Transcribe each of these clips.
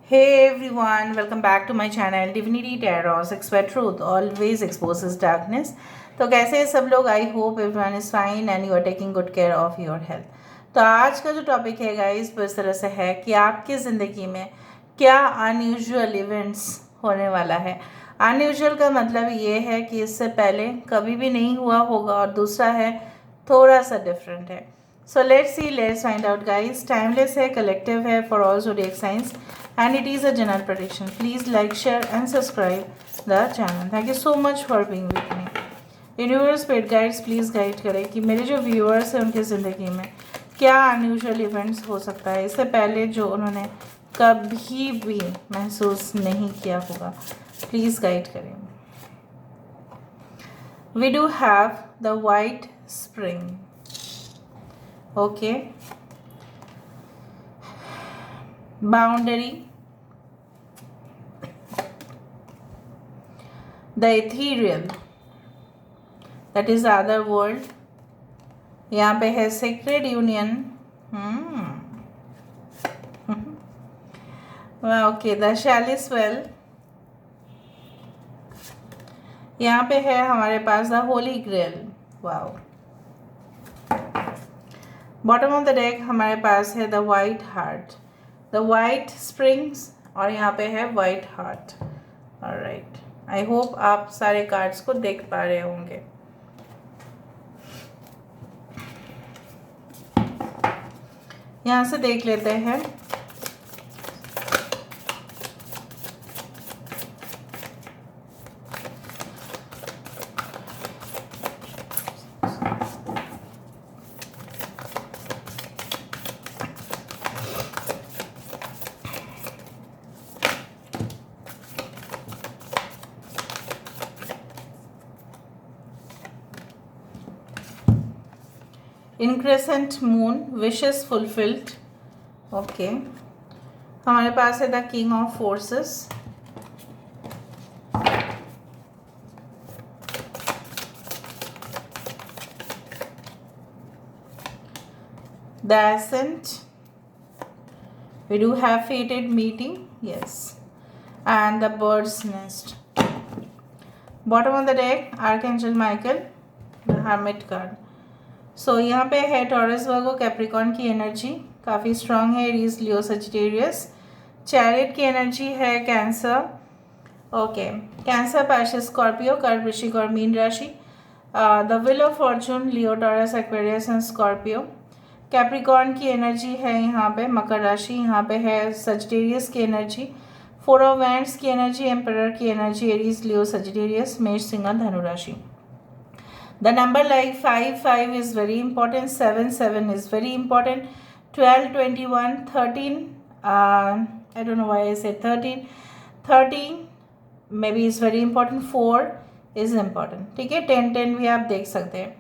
Hey everyone, welcome back to my channel Divinity Tarot Expert Truth always exposes darkness. तो कैसे हैं सब लोग? I hope everyone is fine and you are taking good care of your health. तो आज का जो topic है गाइस वो इस तरह से है कि आपकी ज़िंदगी में क्या अनयूजुअल इवेंट्स होने वाला है। अनयूजुअल का मतलब ये है कि इससे पहले कभी भी नहीं हुआ होगा, और दूसरा है थोड़ा सा डिफरेंट है। So let's see, let's find out guys. Timeless है, collective है for all zodiac signs and it is a general prediction. Please like, share and subscribe the channel. Thank you so much for being with me. Universe Spirit Guides please guide करें कि मेरे जो viewers हैं उनकी ज़िंदगी में क्या unusual events हो सकता है इससे पहले जो उन्होंने कभी भी महसूस नहीं किया होगा। Please guide करें। We do have the white spring. Okay, boundary, the ethereal, that is the other world. यहाँ पे है sacred union. Okay, the chalice well. यहाँ पे है हमारे पास the holy grail. Wow. Bottom of the deck हमारे पास है the white heart, the white springs, और यहाँ पे है white heart. Alright, I hope आप सारे कार्ड्स को देख पा रहे होंगे। यहाँ से देख लेते हैं। Increscent moon, wishes fulfilled. Okay, हमारे पास है the king of forces, the ascent, we do have fated meeting, yes, and the bird's nest. Bottom of the deck archangel Michael, the hermit card. सो यहाँ पे है टॉरस वर्गो कैप्रिकॉन की energy काफ़ी strong है, Aries Leo Sagittarius. Chariot की energy है cancer, okay, cancer Pisces Scorpio, कर्क वृश्चिक और मीन राशि। The wheel of Fortune Leo taurus Aquarius and Scorpio. Capricorn की एनर्जी है यहाँ पे मकर राशि, यहाँ पे है सजिटेरियस की एनर्जी। फोर ऑफ वैंड्स की एनर्जी एम्परर की एनर्जी, एरीज लियो सजिटेरियस, मेष सिंह धनु राशि। The number like 5 is very important, 7 is very important, 12 21 13, I don't know why I said 13 maybe is very important, 4 is important, ठीक है। 10 भी आप देख सकते हैं।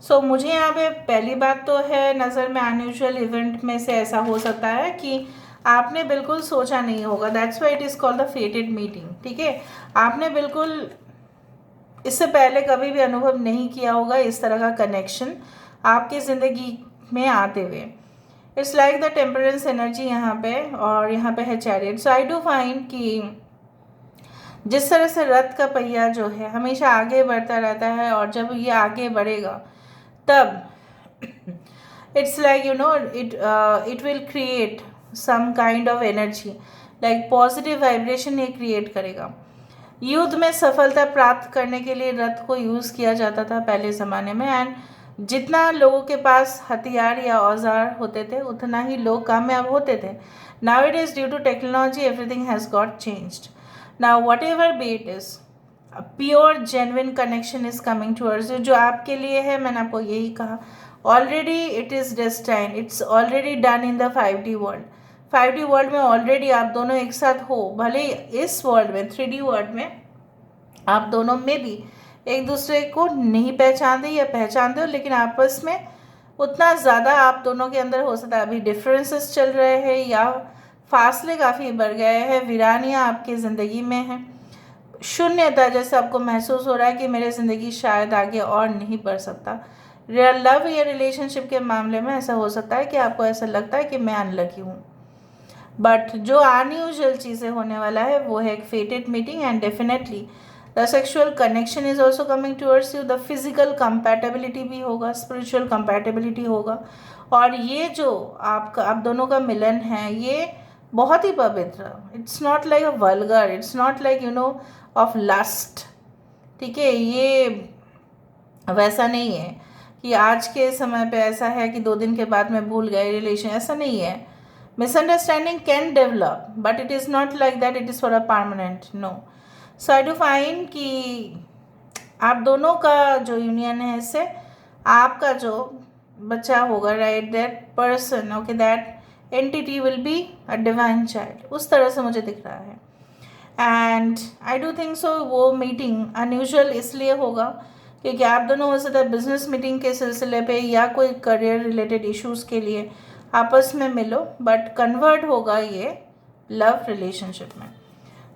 सो मुझे यहाँ पे पहली बात तो है नज़र में अनयूजुअल इवेंट में से ऐसा हो सकता है कि आपने बिल्कुल सोचा नहीं होगा, that's why it is called the फेटेड meeting, ठीक है। आपने बिल्कुल इससे पहले कभी भी अनुभव नहीं किया होगा इस तरह का कनेक्शन आपकी ज़िंदगी में आते हुए। It's like the temperance energy यहाँ पे, और यहाँ पे है chariot. So I do find कि जिस तरह से रथ का पहिया जो है हमेशा आगे बढ़ता रहता है, और जब ये आगे बढ़ेगा तब it's like you know it will create some kind of energy, like positive vibration ये क्रिएट करेगा। युद्ध में सफलता प्राप्त करने के लिए रथ को यूज़ किया जाता था पहले ज़माने में, एंड जितना लोगों के पास हथियार या औजार होते थे उतना ही लोग कामयाब होते थे। Now it is due to technology everything has got changed. Now whatever be it is pure genuine connection is coming towards you, जो आपके लिए है। मैंने आपको यही कहा already, it is destine, it's already done in the 5D world. 5D world में already आप दोनों एक साथ हो, भले इस वर्ल्ड में 3D वर्ल्ड में आप दोनों में भी एक दूसरे को नहीं पहचानते या पहचानते हो, लेकिन आपस में उतना ज़्यादा आप दोनों के अंदर हो सकता है अभी डिफरेंसेस चल रहे हैं या फासले काफ़ी बढ़ गए हैं, वीरानियाँ आपकी ज़िंदगी में हैं, शून्यता जैसे आपको महसूस हो रहा है कि मेरी ज़िंदगी शायद आगे और नहीं बढ़ सकता। लव या रिलेशनशिप के मामले में ऐसा हो सकता है कि आपको ऐसा लगता है कि मैं अनलकी हूँ। बट जो अनयूजुअल चीज़ें होने वाला है वो है एक फेटेड meeting, and definitely the sexual connection is also coming towards you, the physical compatibility भी होगा, स्पिरिचुअल कंपैटिबिलिटी होगा, और ये जो आपका आप दोनों का मिलन है ये बहुत ही पवित्र, it's not like a vulgar, it's not like of lust, ठीक है। ये वैसा नहीं है कि आज के समय पे ऐसा है कि 2 दिन के बाद में भूल गए रिलेशन, ऐसा नहीं है। Misunderstanding can develop but it is not like that it is for a permanent, no. So I do find कि आप दोनों का जो यूनियन है इससे आपका जो बच्चा होगा, right, that person, okay, that entity will be a divine child, उस तरह से मुझे दिख रहा है। एंड आई डू थिंक सो वो मीटिंग अनयूजुअल इसलिए होगा क्योंकि आप दोनों हो सकता है बिजनेस मीटिंग के सिलसिले पे या कोई करियर रिलेटेड इश्यूज़ के लिए आपस में मिलो, बट कन्वर्ट होगा ये लव रिलेशनशिप में।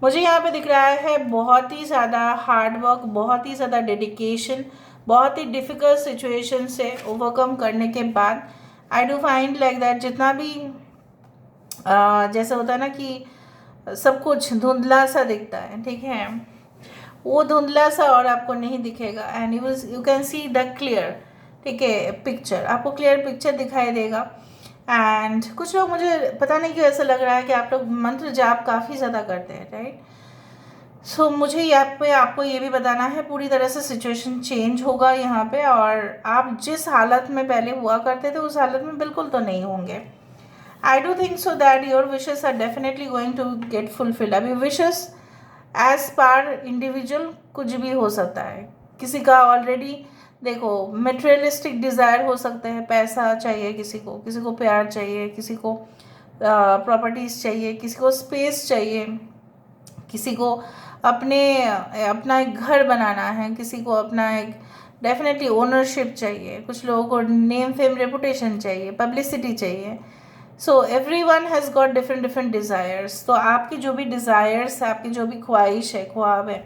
मुझे यहाँ पे दिख रहा है बहुत ही ज़्यादा हार्ड वर्क, बहुत ही ज़्यादा डेडिकेशन, बहुत ही डिफ़िकल्ट सिचुएशन से ओवरकम करने के बाद आई डू फाइंड लाइक दैट जितना भी जैसे होता है ना कि सब कुछ धुंधला सा दिखता है, ठीक है, वो धुंधला सा और आपको नहीं दिखेगा, and you can see the clear, ठीक है, पिक्चर, आपको क्लियर पिक्चर दिखाई देगा। एंड कुछ लोग, मुझे पता नहीं क्यों ऐसा लग रहा है कि आप लोग मंत्र जाप काफ़ी ज़्यादा करते हैं, राइट। सो मुझे यहाँ पे आपको ये भी बताना है पूरी तरह से सिचुएशन चेंज होगा यहाँ पे, और आप जिस हालत में पहले हुआ करते थे उस हालत में बिल्कुल तो नहीं होंगे। I do think so that your wishes are definitely going to get fulfilled. अभी विशेस एज पर इंडिविजुअल कुछ भी हो सकता है, किसी का ऑलरेडी देखो मटेरियलिस्टिक डिज़ायर हो सकते हैं, पैसा चाहिए किसी को प्यार चाहिए, किसी को प्रॉपर्टीज़ चाहिए, किसी को स्पेस चाहिए, किसी को अपना एक घर बनाना है, किसी को अपना एक डेफिनेटली ओनरशिप चाहिए, कुछ लोगों को नेम फेम रेपुटेशन चाहिए, पब्लिसिटी चाहिए। So every one has got different desires. तो आपकी जो भी डिज़ायर्स है, आपकी जो भी ख्वाहिश है, ख्वाब है,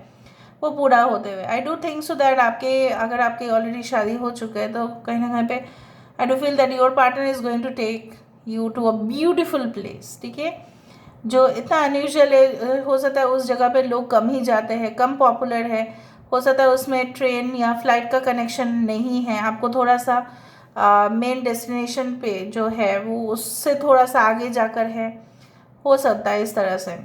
वो पूरा होते हुए आई डू थिंक सो दैट अगर आपकी ऑलरेडी शादी हो चुके हैं तो कहीं ना कहीं पे I do feel that your partner is going to take you to a beautiful place, ठीक है, जो इतना अनयूजुअल हो सकता है उस जगह पे लोग कम ही जाते हैं, कम पॉपुलर है, हो सकता है उसमें ट्रेन या फ्लाइट का कनेक्शन नहीं है, आपको थोड़ा सा मेन डेस्टिनेशन पे जो है वो उससे थोड़ा सा आगे जाकर है, हो सकता है इस तरह से,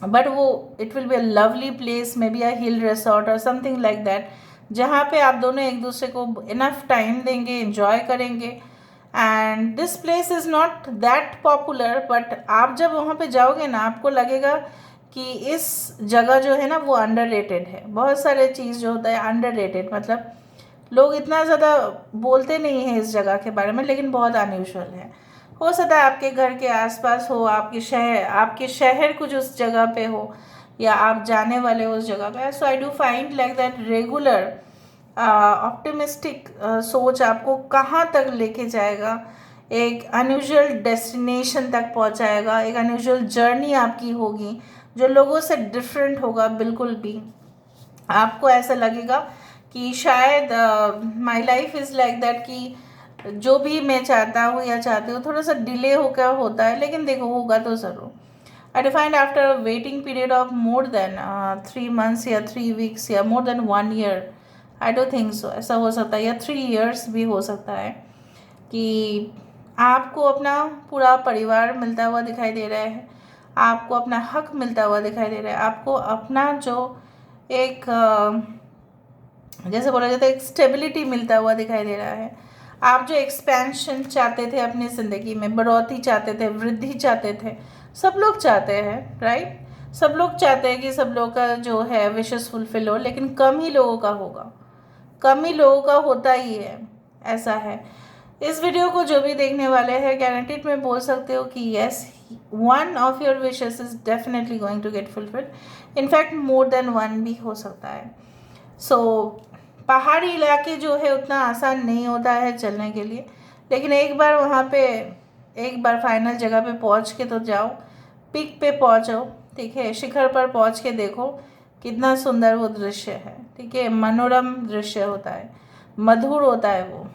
बट वो it will be a lovely place, may be a hill resort और समथिंग लाइक दैट, जहाँ पे आप दोनों एक दूसरे को इनफ टाइम देंगे, एंजॉय करेंगे। And this place is not that popular, but आप जब वहाँ पे जाओगे ना आपको लगेगा कि इस जगह जो है ना वो अंडररेटेड है। बहुत सारे चीज़ जो होता है अंडररेटेड, मतलब लोग इतना ज़्यादा बोलते नहीं हैं इस जगह के बारे में, लेकिन बहुत अनयूजुअल है। हो सकता है आपके घर के आसपास हो, आपके शहर कुछ उस जगह पे हो, या आप जाने वाले हो उस जगह पे। So I do find like that regular optimistic सोच आपको कहाँ तक लेके जाएगा, एक अनयूजुअल डेस्टिनेशन तक पहुँचाएगा, एक अनयूजुअल जर्नी आपकी होगी जो लोगों से डिफरेंट होगा बिल्कुल भी। आपको ऐसा लगेगा कि शायद my life is like that, कि जो भी मैं चाहता हूँ या चाहती हूँ थोड़ा सा डिले होकर होता है, लेकिन देखो होगा तो ज़रूर। I defined after a waiting period of more than 3 months या 3 weeks या more than 1 year, I don't think so, ऐसा हो सकता है, या 3 years भी हो सकता है, कि आपको अपना पूरा परिवार मिलता हुआ दिखाई दे रहा है, आपको अपना हक मिलता हुआ दिखाई दे रहा है, आपको अपना जो एक जैसे बोला जाता है एक स्टेबिलिटी मिलता हुआ दिखाई दे रहा है। आप जो एक्सपेंशन चाहते थे अपनी ज़िंदगी में, बढ़ोतरी चाहते थे, वृद्धि चाहते थे, सब लोग चाहते हैं, राइट, सब लोग चाहते हैं कि सब लोग का जो है विशेस फुलफिल हो, लेकिन कम ही लोगों का होगा, कम ही लोगों का होता ही है, ऐसा है। इस वीडियो को जो भी देखने वाले हैं गारंटीड में बोल सकते हो कि yes, one of your wishes is definitely going to get fulfilled, in fact more than one भी हो सकता है। सो पहाड़ी इलाके जो है उतना आसान नहीं होता है चलने के लिए, लेकिन एक बार वहाँ पे एक बार फाइनल जगह पे पहुँच के तो जाओ, पीक पे पहुँचो, ठीक है, शिखर पर पहुँच के देखो कितना सुंदर वो दृश्य है, ठीक है, मनोरम दृश्य होता है, मधुर होता है वो।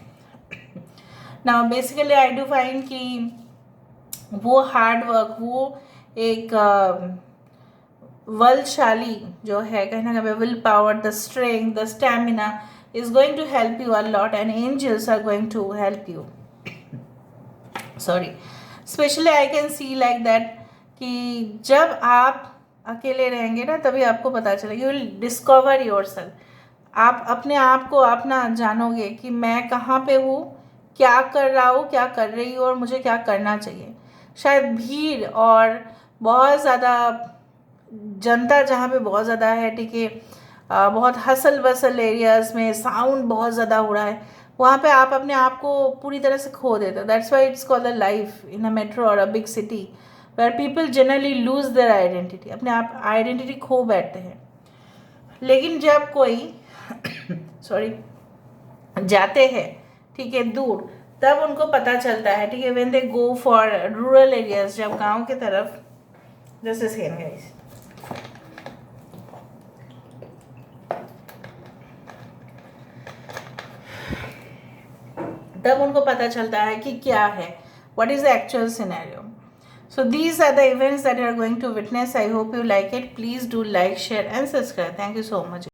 Now basically I do find कि वो हार्ड वर्क, वो एक बलशाली जो है, कहने का will power, the strength, the stamina is going to help you a lot, and angels are going to help you. Sorry, especially I can see like that कि जब आप अकेले रहेंगे ना तभी आपको पता चलेगा, you will discover your self. आप अपने आप को आप ना जानोगे कि मैं कहाँ पे हूँ, क्या कर रहा हूँ, क्या कर रही हूँ, और मुझे क्या करना चाहिए. शायद भीड़ और बहुत ज़्यादा जनता जहाँ पे बहुत ज़्यादा है, ठीक है, बहुत हसल वसल एरियाज़ में साउंड बहुत ज़्यादा हो रहा है, वहाँ पे आप अपने आप को पूरी तरह से खो देते हो. That's why it's called the life in a metro और a big city where people generally lose their identity. अपने आप आइडेंटिटी खो बैठते हैं. लेकिन जब कोई सॉरी जाते हैं, ठीक है, दूर, तब उनको पता चलता है, ठीक है, when they go for rural areas, जब गांव के तरफ, दिस इज हियर गाइस, तब उनको पता चलता है कि क्या है, what is the actual scenario. So these are the events that you are going to witness. I hope you like it. Please do like, share and subscribe. Thank you so much.